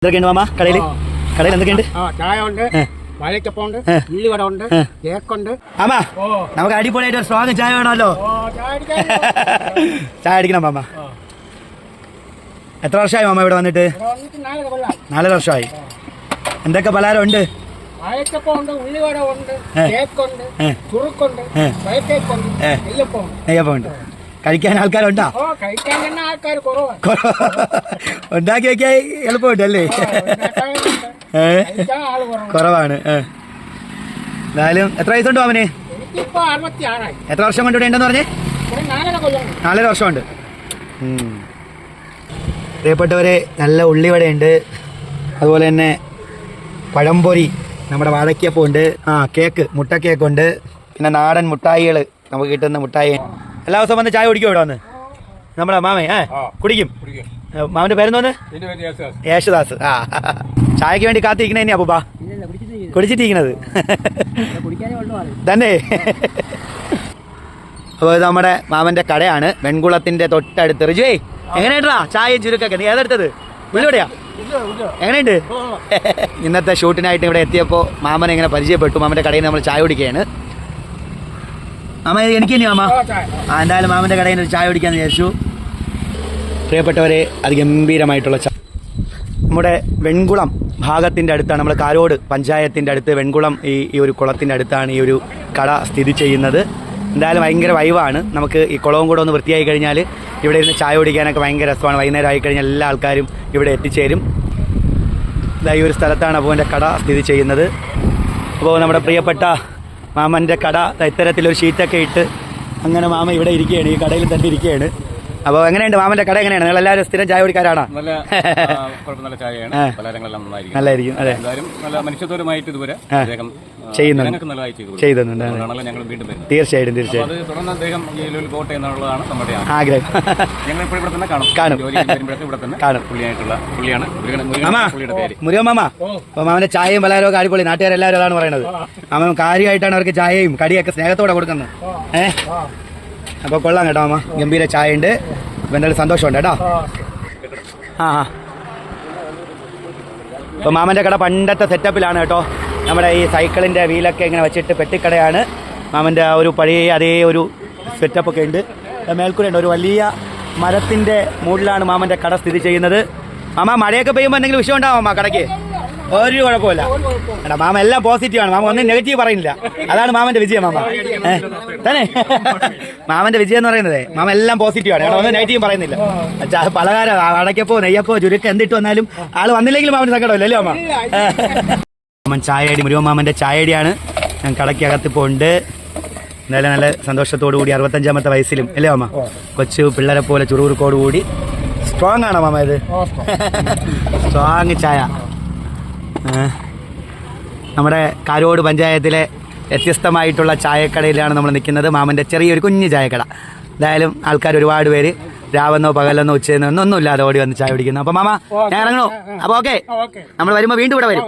എന്തൊക്കെയുണ്ട് മാമ കടയിൽ എന്തൊക്കെയുണ്ട്? ചായ ഉണ്ട്, വാഴക്കപ്പുണ്ട്, ഉള്ളിവട ഉണ്ട്, കേക്കുണ്ട്. ആമാ നമുക്ക് അടിപൊളിയായിട്ട് ഒരു സ്ട്രോങ് ചായ വേണമല്ലോ. ചായ അടിക്കണം മാമ. എത്ര വർഷമായി മാമ ഇവിടെ വന്നിട്ട്? 4 വർഷമായി. എന്തൊക്കെ പലഹാരം ഉണ്ട്? വാഴക്കപ്പുണ്ട്, ഉള്ളിവട ഉണ്ട്, കേക്കുണ്ട്, ചുറുക്കുണ്ട്, നെയ്യപ്പമുണ്ട്. കഴിക്കാൻ ആൾക്കാരുണ്ടോ? ഉണ്ടാക്കി വെക്കാൻ എളുപ്പമുണ്ടല്ലേ? കുറവാണ്. എന്നാലും എത്ര വയസ്സുണ്ട് അവന്? എത്ര വർഷം കൊണ്ട് ഇവിടെ ഉണ്ടെന്ന് പറഞ്ഞേ? 4 വർഷമുണ്ട്. പ്രിയപ്പെട്ടവരെ, നല്ല ഉള്ളിവടയുണ്ട്, അതുപോലെ തന്നെ പഴംപൊരി, നമ്മുടെ വാഴയ്ക്കപ്പമുണ്ട്, കേക്ക്, മുട്ടക്കേക്കുണ്ട്, പിന്നെ നാടൻ മുട്ടായികൾ നമുക്ക് കിട്ടുന്ന മുട്ടായി. എല്ലാ ദിവസവും വന്ന് ചായ കുടിക്കും ഇവിടെ വന്ന് നമ്മളെ മാമേ? കുടിക്കും. മാമന്റെ പേരെന്തോന്ന്? യേശുദാസ്. ചായക്ക് വേണ്ടി കാത്തിരിക്കണ തന്നെയാ അപ്പൂപ്പാ? കുടിച്ചിട്ടിരിക്കണത് തന്നെ. അപ്പോൾ ഇത് നമ്മുടെ മാമന്റെ കടയാണ്, വെൺകുളത്തിന്റെ തൊട്ടടുത്ത്. റിജുവേ, എങ്ങനെയുണ്ടാ ചായയും ചുരുക്കൊക്കെ? നീ ഏതെടുത്തത്? ഉള്ളിവിടെയാ? എങ്ങനെയുണ്ട്? ഇന്നത്തെ ഷൂട്ടിനായിട്ട് ഇവിടെ എത്തിയപ്പോൾ മാമനെ ഇങ്ങനെ പരിചയപ്പെട്ടു. മാമന്റെ കടയിൽ നമ്മൾ ചായ കുടിക്കുകയാണ്. മാമ എനിക്ക് തന്നെയോ മാമ? എന്തായാലും മാമന്റെ കടയിൽ നിന്ന് ഒരു ചായ കുടിക്കാന്ന് വിചാരിച്ചു. പ്രിയപ്പെട്ടവരെ, അതിഗംഭീരമായിട്ടുള്ള ചായ നമ്മുടെ വെൺകുളം ഭാഗത്തിൻ്റെ അടുത്താണ്, നമ്മൾ കാരോട് പഞ്ചായത്തിൻ്റെ അടുത്ത് വെൺകുളം ഈ ഒരു കുളത്തിൻ്റെ അടുത്താണ് ഈ ഒരു കട സ്ഥിതി ചെയ്യുന്നത്. എന്തായാലും ഭയങ്കര വൈവാണ്. നമുക്ക് ഈ കുളവും കൂടെ ഒന്ന് വൃത്തിയായി കഴിഞ്ഞാൽ ഇവിടെ ഇരുന്ന് ചായ കുടിക്കാനൊക്കെ ഭയങ്കര രസമാണ്. വൈകുന്നേരം ആയിക്കഴിഞ്ഞാൽ എല്ലാ ആൾക്കാരും ഇവിടെ എത്തിച്ചേരും. ഈ ഒരു സ്ഥലത്താണ് അപ്പോൾ എൻ്റെ കട സ്ഥിതി ചെയ്യുന്നത്. അപ്പോൾ നമ്മുടെ പ്രിയപ്പെട്ട മാമൻ്റെ കട ഇത്തരത്തിലൊരു ഷീറ്റൊക്കെ ഇട്ട് അങ്ങനെ മാമ ഇവിടെ ഇരിക്കുകയാണ്, ഈ കടയിൽ തന്നെ ഇരിക്കുകയാണ്. അപ്പോൾ എങ്ങനെയുണ്ട് മാമന്റെ കട? എങ്ങനെയാണ്? നിങ്ങൾ എല്ലാവരും സ്ഥിരം ചായ കുടിക്കാരാണോ? നല്ല ചായയാണ്, പലഹാരങ്ങളെല്ലാം നല്ലായിരിക്കും. അതെ, നല്ല മനുഷ്യത്വമായിട്ട് ഇതുവരെ ചെയ്യുന്നുണ്ട്. തീർച്ചയായിട്ടും ആഗ്രഹം. മുരുകൻ മാമ, അപ്പൊ മാമന്റെ ചായയും പലഹാരവും അടിപൊളി. നാട്ടുകാരെല്ലാവരും അതാണ് പറയുന്നത്. മാമൻ കാര്യമായിട്ടാണ് അവർക്ക് ചായയും കടിയൊക്കെ സ്നേഹത്തോടെ കൊടുക്കുന്നത്. അപ്പോൾ കൊള്ളാം കേട്ടോ മാമ, ഗംഭീര ചായ ഉണ്ട്. അപ്പം എന്തായാലും സന്തോഷമുണ്ട് കേട്ടോ. അപ്പോൾ മാമൻ്റെ കട പണ്ടത്തെ സെറ്റപ്പിലാണ് കേട്ടോ. നമ്മുടെ ഈ സൈക്കിളിൻ്റെ വീലൊക്കെ ഇങ്ങനെ വെച്ചിട്ട് പെട്ടിക്കടയാണ്. മാമൻ്റെ ആ ഒരു പഴയ അതേ ഒരു സെറ്റപ്പൊക്കെ ഉണ്ട്. മേൽക്കൂരയുണ്ട്, ഒരു വലിയ മരത്തിൻ്റെ മുകളിലാണ് മാമൻ്റെ കട സ്ഥിതി ചെയ്യുന്നത്. മാമ, മഴയൊക്കെ പെയ്യുമ്പോൾ എന്തെങ്കിലും വിഷയം ഉണ്ടാവും മാമ കടയ്ക്ക്? ഒരു കുഴപ്പമില്ല. എടാ മാമ എല്ലാം പോസിറ്റീവാണ്. മാമ ഒന്നും നെഗറ്റീവ് പറയുന്നില്ല. അതാണ് മാമന്റെ വിജയം. മാമ തന്നെ മാമന്റെ വിജയം എന്ന് പറയുന്നത് മാമ എല്ലാം പോസിറ്റീവാണ്. കാരണം ഒന്നും നെഗറ്റീവ് പറയുന്നില്ല. പലഹാരം അടയ്ക്കപ്പോ നെയ്യപ്പോ ചുരുക്ക എന്തിട്ട് വന്നാലും ആള് വന്നില്ലെങ്കിലും മാമന് സങ്കടമില്ല അല്ലേ മാമ? മാമൻ ചായയടി, മുരുകൻ മാമന്റെ ചായയടിയാണ്. ഞാൻ കടയ്ക്കകത്ത് ഇപ്പോൾ ഉണ്ട്. എന്തായാലും നല്ല സന്തോഷത്തോടു കൂടി 65ാമത്തെ വയസ്സിലും അല്ലേ മാമ? കൊച്ചു പിള്ളേരെ പോലെ ചുറുകുറുക്കോടുകൂടി. സ്ട്രോങ് ആണോ മാമ ഇത്? സ്ട്രോങ് ചായ. നമ്മുടെ കാരോട് പഞ്ചായത്തിലെ വ്യത്യസ്തമായിട്ടുള്ള ചായക്കടയിലാണ് നമ്മൾ നിൽക്കുന്നത്. മാമൻ്റെ ചെറിയൊരു കുഞ്ഞു ചായക്കട. എന്തായാലും ആൾക്കാർ ഒരുപാട് പേര് രാവെന്നോ പകലെന്നോ ഉച്ചയെന്നോ ഒന്നുമില്ലാതെ ഓടി വന്ന് ചായ കുടിക്കുന്നു. അപ്പോൾ മാമ, ഞാൻ ഇറങ്ങണോ? അപ്പോൾ ഓക്കെ, നമ്മൾ വരുമ്പോൾ വീണ്ടും ഇവിടെ വരും.